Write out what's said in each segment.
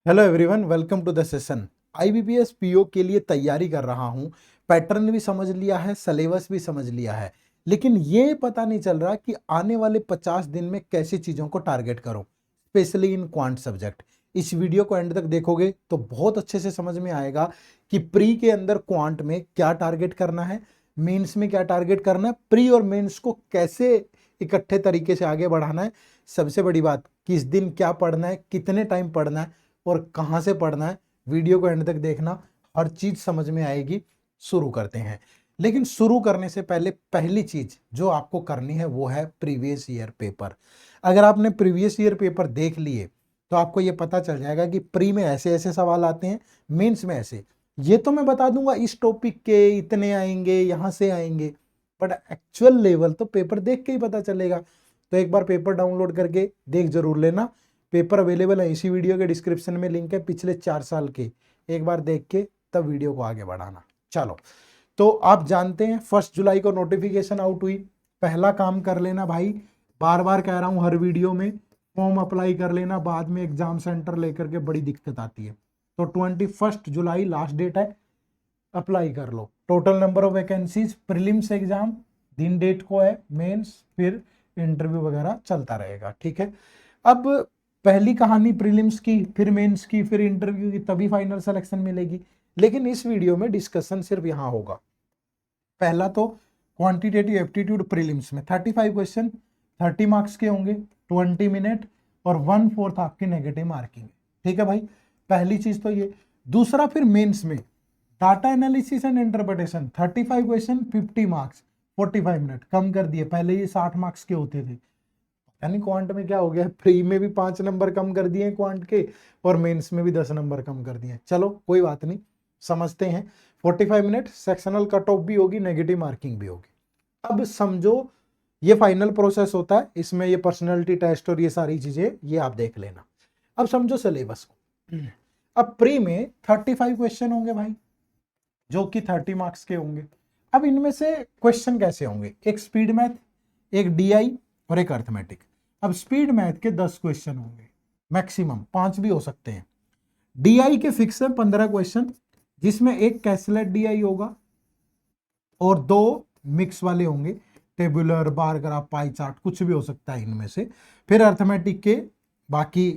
Hello everyone, welcome to the session. IBPS PO के लिए तैयारी कर रहा हूं। पैटर्न भी समझ लिया है, सिलेबस भी समझ लिया है, लेकिन ये पता नहीं चल रहा कि आने वाले 50 दिन में कैसी चीज़ों को टारगेट करूं, स्पेशली इन क्वांट सब्जेक्ट। इस वीडियो को एंड तक देखोगे तो बहुत अच्छे से समझ में आएगा कि प्री के अंदर क्वांट में क्या टारगेट करना है, मेंस में क्या टारगेट करना है, प्री और मेंस को कैसे इकट्ठे तरीके से आगे बढ़ाना है। सबसे बड़ी बात, किस दिन क्या पढ़ना है, कितने टाइम पढ़ना है और कहां से पढ़ना है। वीडियो को एंड तक देखना, हर चीज समझ में आएगी। शुरू करते हैं। लेकिन शुरू करने से पहले पहली चीज जो आपको करनी है वो है प्रीवियस ईयर पेपर। अगर आपने प्रीवियस ईयर पेपर देख लिए तो आपको ये पता चल जाएगा कि प्री में ऐसे ऐसे सवाल आते हैं, मेंस में ऐसे। ये तो मैं बता दूंगा इस टॉपिक के इतने आएंगे, यहां से आएंगे, बट एक्चुअल लेवल तो पेपर देख के ही पता चलेगा। तो एक बार पेपर डाउनलोड करके देख जरूर लेना। पेपर अवेलेबल है, इसी वीडियो के डिस्क्रिप्शन में लिंक है, पिछले 4 साल के। एक बार देख के तब वीडियो को आगे बढ़ाना। चलो, तो आप जानते हैं 1 जुलाई को नोटिफिकेशन आउट हुई। पहला काम कर लेना भाई, बार बार कह रहा हूं हर वीडियो में, फॉर्म अप्लाई कर लेना। बाद में एग्जाम सेंटर लेकर के बड़ी दिक्कत आती है। तो 21 जुलाई लास्ट डेट है, अप्लाई कर लो। Total number of vacancies, prelims exam दिन डेट को है, मेंस फिर इंटरव्यू वगैरह चलता रहेगा। ठीक है, अब पहली कहानी प्रीलिम्स की, फिर मेंस की, फिर इंटरव्यू की, तभी फाइनल सिलेक्शन मिलेगी। लेकिन इस वीडियो में डिस्कशन सिर्फ यहां होगा। पहला तो क्वांटिटेटिव एप्टीट्यूड प्रीलिम्स में 35 क्वेश्चन, 30 मार्क्स के होंगे, 20 मिनट और 1/4 आपकी नेगेटिव मार्किंग। ठीक है भाई, पहली चीज तो ये। दूसरा फिर मेंस में data analysis and interpretation, 35 question, 50 marks, 45 minute, कम कर दिए। पहले ये 60 मार्क्स के होते थे। यानी क्वांट में क्या हो गया, प्री में भी 5 नंबर कम कर दिए क्वांट के और मेंस में भी 10 नंबर कम कर दिए। चलो कोई बात नहीं, समझते हैं। 45 मिनट सेक्शनल कट ऑफ भी होगी, नेगेटिव मार्किंग भी होगी। अब समझो ये फाइनल प्रोसेस होता है, इसमें ये पर्सनैलिटी टेस्ट और ये सारी चीजें ये आप देख लेना। अब समझो सिलेबस को। अब प्री में 35 क्वेश्चन होंगे भाई, जो कि 30 मार्क्स के होंगे। अब इनमें से क्वेश्चन कैसे होंगे, एक स्पीड मैथ, एक डीआई और एक अर्थमेटिक। अब स्पीड मैथ के 10 क्वेश्चन होंगे, मैक्सिमम 5 भी हो सकते हैं। डीआई के फिक्स है 15 क्वेश्चन, जिसमें एक कैसलेट डीआई होगा और 2 मिक्स वाले होंगे, tabular, bar graph, pie chart, कुछ भी हो सकता है इनमें से। फिर अर्थमेटिक के बाकी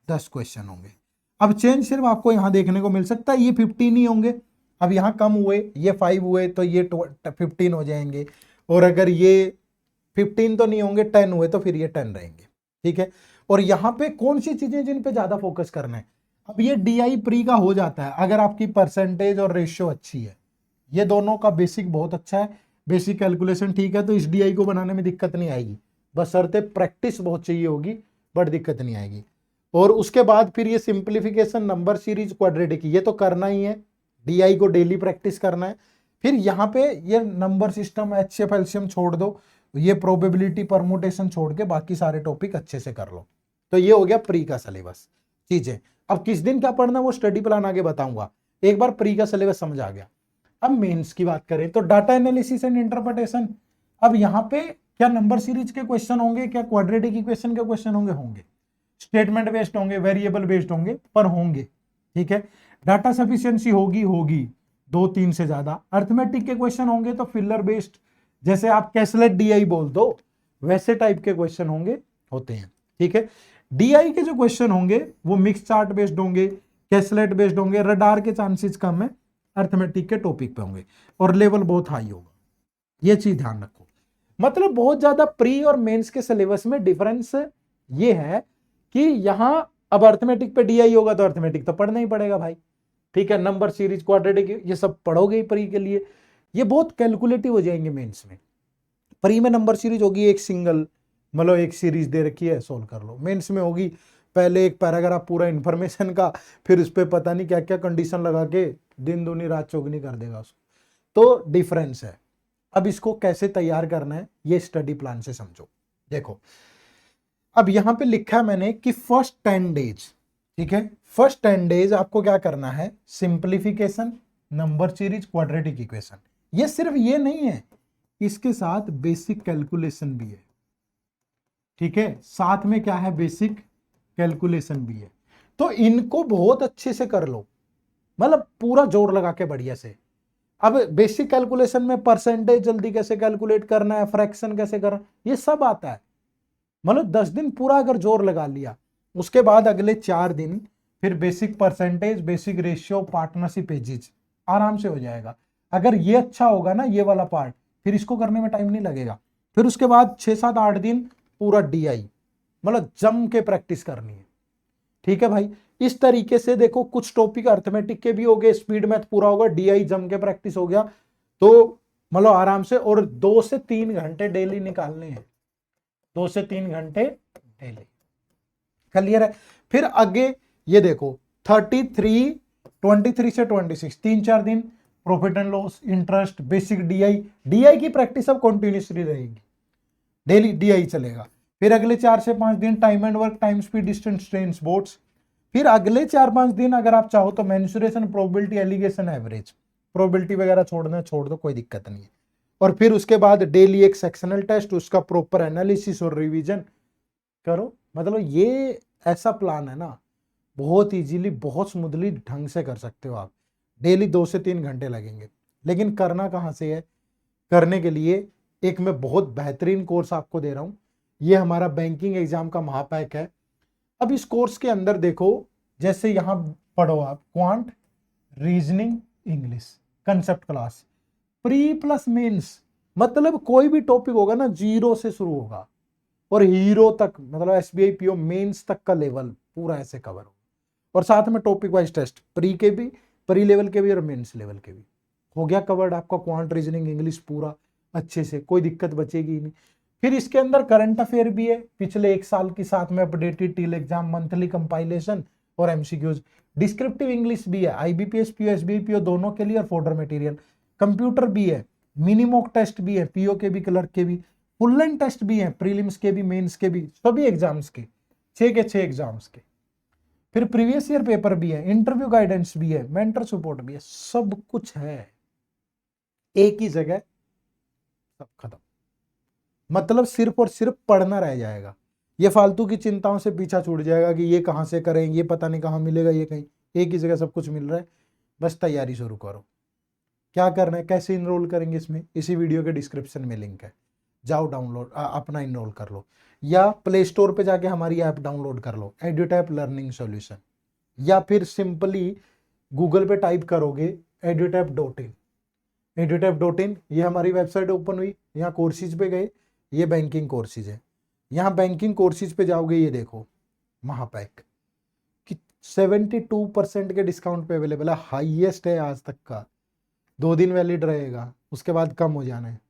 10 क्वेश्चन होंगे। अब चेंज सिर्फ आपको यहां देखने को मिल सकता है, ये 15 ही होंगे। अब यहां कम हुए, ये 5 हुए तो ये 15 हो जाएंगे। और अगर ये 15 तो नहीं होंगे, 10 हुए तो फिर ये 10 रहेंगे। ठीक है, और यहां पे कौन सी चीजें जिन पे ज्यादा फोकस करना है। अब ये डीआई प्री का हो जाता है अगर आपकी परसेंटेज और रेशियो अच्छी है। ये दोनों का बेसिक बहुत अच्छा है, बेसिक कैलकुलेशन ठीक है, तो इस डीआई को बनाने में दिक्कत नहीं आएगी। बस शर्ते प्रैक्टिस बहुत चाहिए होगी, बट दिक्कत नहीं आएगी। और उसके बाद फिर ये सिंप्लीफिकेशन, नंबर सीरीज, क्वाड्रेटिक, ये तो करना ही है। डीआई को डेली प्रैक्टिस करना है। फिर यहाँ पे ये नंबर सिस्टम, एचसीएफ, एलसीएम छोड़ दो, ये प्रोबेबिलिटी, परमुटेशन छोड़ के बाकी सारे टॉपिक अच्छे से कर लो। तो ये हो गया प्री का सिलेबस। चीजें अब किस दिन क्या पढ़ना वो स्टडी प्लान आगे बताऊंगा। एक बार प्री का सिलेबस समझ आ गया। अब मेंस की बात करें तो डाटा एनालिसिस एंड इंटरप्रिटेशन। अब यहाँ पे क्या नंबर सीरीज के क्वेश्चन होंगे, क्या क्वाड्रेटिक इक्वेशन के क्वेश्चन होंगे, होंगे। स्टेटमेंट बेस्ड होंगे, वेरिएबल बेस्ड होंगे, पर होंगे। ठीक है, डाटा सफिशिएंसी होगी, होगी 2-3 से ज्यादा। अर्थमेटिक के क्वेश्चन होंगे तो फिलर बेस्ड, जैसे आप कैसलेट डीआई बोल दो वैसे टाइप के क्वेश्चन होंगे, होते हैं। ठीक है, डीआई के जो क्वेश्चन होंगे वो मिक्स चार्ट बेस्ड होंगे, कैसलेट बेस्ड होंगे, रडार के चांसेस कम है, अर्थमेटिक के टॉपिक पे होंगे और लेवल बहुत हाई होगा। ये चीज ध्यान रखो। मतलब बहुत ज्यादा प्री और मेंस के सिलेबस में डिफरेंस ये है कि यहां अब अर्थमेटिक पे डीआई होगा तो अर्थमेटिक तो पढ़ना ही पड़ेगा भाई। ठीक है, नंबर सीरीज, क्वाड्रेटिक, ये सब पढ़ोगे ही प्री के लिए। ये बहुत कैलकुलेटिव हो जाएंगे मेंस में। प्री में नंबर सीरीज होगी एक सिंगल, मतलब एक सीरीज दे रखी है, सोल्व कर लो। मेंस में होगी पहले एक पैराग्राफ पूरा इंफॉर्मेशन का, फिर उस पर पता नहीं क्या क्या कंडीशन लगा के दिन दूनी रात चौगनी कर देगा उसको। तो डिफरेंस है। अब इसको कैसे तैयार करना है ये स्टडी प्लान से समझो। देखो, अब यहां पे लिखा है मैंने कि फर्स्ट 10 डेज, ठीक है, फर्स्ट 10 डेज आपको क्या करना है, simplification, number series, quadratic equation. ये सिर्फ ये नहीं है, इसके साथ बेसिक कैलकुलेशन भी है। ठीक है, साथ में क्या है, बेसिक कैलकुलेशन भी है। तो इनको बहुत अच्छे से कर लो, मतलब पूरा जोर लगा के बढ़िया से। अब बेसिक कैलकुलेशन में परसेंटेज जल्दी कैसे कैलकुलेट करना है, फ्रैक्शन कैसे करना, ये सब आता है। मतलब 10 दिन पूरा अगर जोर लगा लिया, उसके बाद अगले 4 दिन फिर basic percentage, basic ratio, partnership edges, आराम से हो जाएगा। अगर ये अच्छा होगा ना ये वाला पार्ट, फिर इसको करने में टाइम नहीं लगेगा। फिर उसके बाद 6-7-8 दिन पूरा डीआई, मतलब जम के प्रैक्टिस करनी है। ठीक है भाई, इस तरीके से देखो, कुछ टॉपिक अर्थमेटिक के भी हो गए, स्पीड मैथ पूरा होगा, डीआई जम के प्रैक्टिस हो गया, तो मतलब आराम से। और 2 से 3 घंटे डेली निकालने हैं, 2 से 3 घंटे डेली। क्लियर है? फिर आगे ये देखो 23 से 26 3-4 दिन profit and loss, interest, basic DI. DI की प्रैक्टिस अब कंटिन्यूसली रहेगी, डेली डीआई चलेगा। फिर अगले 4 से 5 दिन time and work, time speed, distance, train, boats. फिर अगले 4-5 दिन अगर आप चाहो तो mensuration, probability, alligation, average. Probability वगैरह छोड़ना छोड़ दो, कोई दिक्कत नहीं है। और फिर उसके बाद डेली एक सेक्शनल टेस्ट, उसका प्रॉपर एनालिसिस और रिवीजन करो। मतलब ये ऐसा प्लान है ना, बहुत इजीली, बहुत स्मूथली ढंग से कर सकते हो आप। डेली 2 से 3 घंटे लगेंगे। लेकिन करना कहाँ से है? करने के लिए एक मैं बहुत बेहतरीन कोर्स आपको दे रहा हूँ। ये हमारा बैंकिंग एग्जाम का महापैक है। अब इस कोर्स के अंदर देखो, जैसे यहां पढ़ो आप quant, reasoning, English, concept class, pre plus mains. मतलब कोई भी टॉपिक होगा ना, 0 से शुरू होगा और हीरो तक, मतलब एसबीआई पीओ मेंस तक का लेवल पूरा ऐसे कवर होगा। और साथ में टॉपिक वाइज टेस्ट, प्री के भी, प्री लेवल के भी और मेंस लेवल के भी। हो गया कवर्ड आपका क्वांट, रीजनिंग, इंग्लिश पूरा अच्छे से, कोई दिक्कत बचेगी ही नहीं। फिर इसके अंदर करंट अफेयर भी है, पिछले 1 साल की, साथ में updated till exam, monthly compilation और एमसीक्यूज। डिस्क्रिप्टिव इंग्लिश भी है, आईबीपीएस पीओ, एसबीआई पीओ दोनों के लिए, और फोल्डर मटेरियल। कंप्यूटर भी है, मिनी मॉक टेस्ट भी है, पीओ के भी, क्लर्क के भी, फुल लेंथ टेस्ट भी है, प्रीलिम्स के भी, मेंस के भी, सभी एग्जाम्स के, 6 के 6 एग्जाम्स के। फिर प्रीवियस ईयर पेपर भी है, इंटरव्यू गाइडेंस भी है, मेंटर सपोर्ट भी है, सब कुछ है एक ही जगह, सब खत्म। मतलब सिर्फ और सिर्फ पढ़ना रह जाएगा। ये फालतू की चिंताओं से पीछा छूट जाएगा कि ये कहाँ से करें, ये पता नहीं कहाँ मिलेगा, ये कहीं, एक ही जगह सब कुछ मिल रहा है। बस तैयारी शुरू करो। क्या करना है, कैसे इनरोल करेंगे इसमें, इसी वीडियो के डिस्क्रिप्शन में लिंक है, जाओ डाउनलोड, अपना इनरोल कर लो, या प्ले स्टोर पे जाके हमारी ऐप डाउनलोड कर लो, एड्यूटैप लर्निंग सॉल्यूशन। या फिर सिंपली गूगल पे टाइप करोगे edutap.in, edutap.in, ये हमारी वेबसाइट ओपन हुई, यहाँ कोर्सेज पे गए, ये बैंकिंग कोर्सेज है। यहाँ बैंकिंग कोर्सेज पे जाओगे, ये देखो महापैक कि 72% के डिस्काउंट पे अवेलेबल है, हाईएस्ट है आज तक का। 2 दिन वैलिड रहेगा, उसके बाद कम हो जाना है।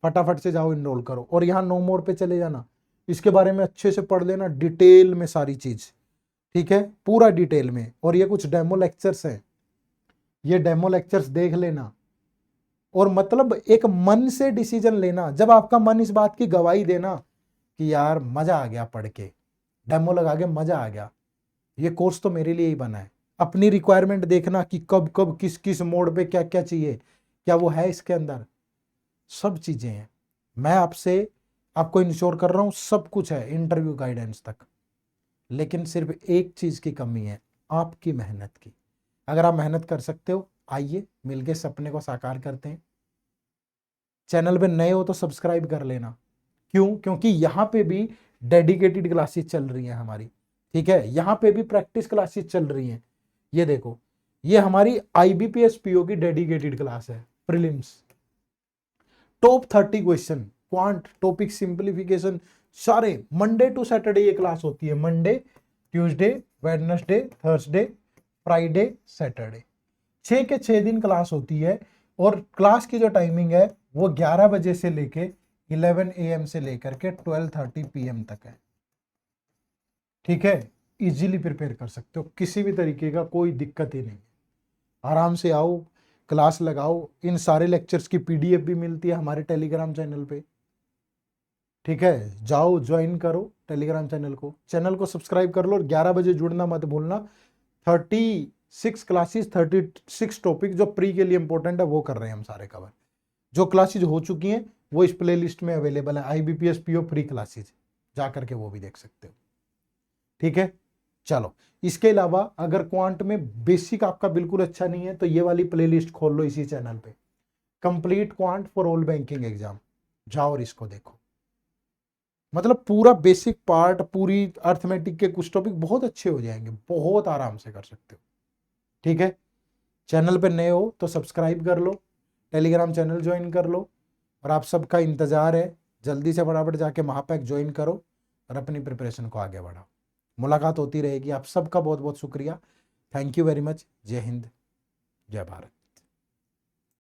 फटाफट से जाओ इनरोल करो। और यहाँ नो मोर पे चले जाना, इसके बारे में अच्छे से पढ़ लेना, डिटेल में सारी चीज, ठीक है, पूरा डिटेल में। और ये कुछ डेमो लेक्चर्स हैं, ये डेमो लेक्चर्स देख लेना। और मतलब एक मन से डिसीजन लेना, जब आपका मन इस बात की गवाही देना कि यार मजा आ गया पढ़ के, डेमो लगा के मजा आ गया, ये कोर्स तो मेरे लिए ही बना है। अपनी रिक्वायरमेंट देखना कि कब कब किस किस मोड पे क्या क्या चाहिए, क्या वो है इसके अंदर, सब चीजें हैं। मैं आपको इंश्योर कर रहा हूं सब कुछ है, इंटरव्यू गाइडेंस तक। लेकिन सिर्फ एक चीज की कमी है, आपकी मेहनत की। अगर आप मेहनत कर सकते हो, आइए मिलके सपने को साकार करते हैं। चैनल पे नए हो तो सब्सक्राइब कर लेना। क्यों? क्योंकि यहाँ पे भी डेडिकेटेड क्लासेस चल रही हैं हमारी, ठीक है, यहाँ पे भी प्रैक्टिस क्लासेस चल रही हैं। ये देखो, ये हमारी आईबीपीएस पीओ की डेडिकेटेड क्लास है, prelims, top 30 question, quant, topic simplification, सारे मंडे टू सैटरडे ये क्लास होती है। Monday, Tuesday, Wednesday, Thursday, Friday, Saturday, 6 के 6 दिन क्लास होती है। और क्लास की जो टाइमिंग है वो 11 बजे से लेके 11 AM से लेकर के 12:30 PM तक है, ठीक है। इजीली प्रिपेयर कर सकते हो, किसी भी तरीके का कोई दिक्कत ही नहीं। आराम से आओ, क्लास लगाओ। इन सारे लेक्चर्स की PDF भी मिलती है हमारे टेलीग्राम चैनल पे, ठीक है। जाओ ज्वाइन करो टेलीग्राम चैनल को सब्सक्राइब कर लो, और 11 बजे जुड़ना मत भूलना। 36 क्लासेस, 36 टॉपिक जो प्री के लिए इंपॉर्टेंट है वो कर रहे हैं हम सारे कवर। जो क्लासेज हो चुकी हैं वो इस प्लेलिस्ट में अवेलेबल है, आईबीपीएस पीओ फ्री क्लासेज, जा करके वो भी देख सकते हो, ठीक है। चलो, इसके अलावा अगर क्वांट में बेसिक आपका बिल्कुल अच्छा नहीं है तो ये वाली प्लेलिस्ट खोल लो इसी चैनल पे, complete quant for all banking exam, जाओ और इसको देखो। मतलब पूरा बेसिक पार्ट, पूरी अर्थमेटिक के कुछ टॉपिक बहुत अच्छे हो जाएंगे, बहुत आराम से कर सकते हो। ठीक है, चैनल पे नए हो तो सब्सक्राइब कर लो, टेलीग्राम चैनल ज्वाइन कर लो, और आप सबका इंतजार है, जल्दी से फटाफट जाके महापैक ज्वाइन करो और अपनी प्रिपरेशन को आगे बढ़ाओ। मुलाकात होती रहेगी। आप सबका बहुत बहुत शुक्रिया। Thank you very much. जय हिंद, जय भारत।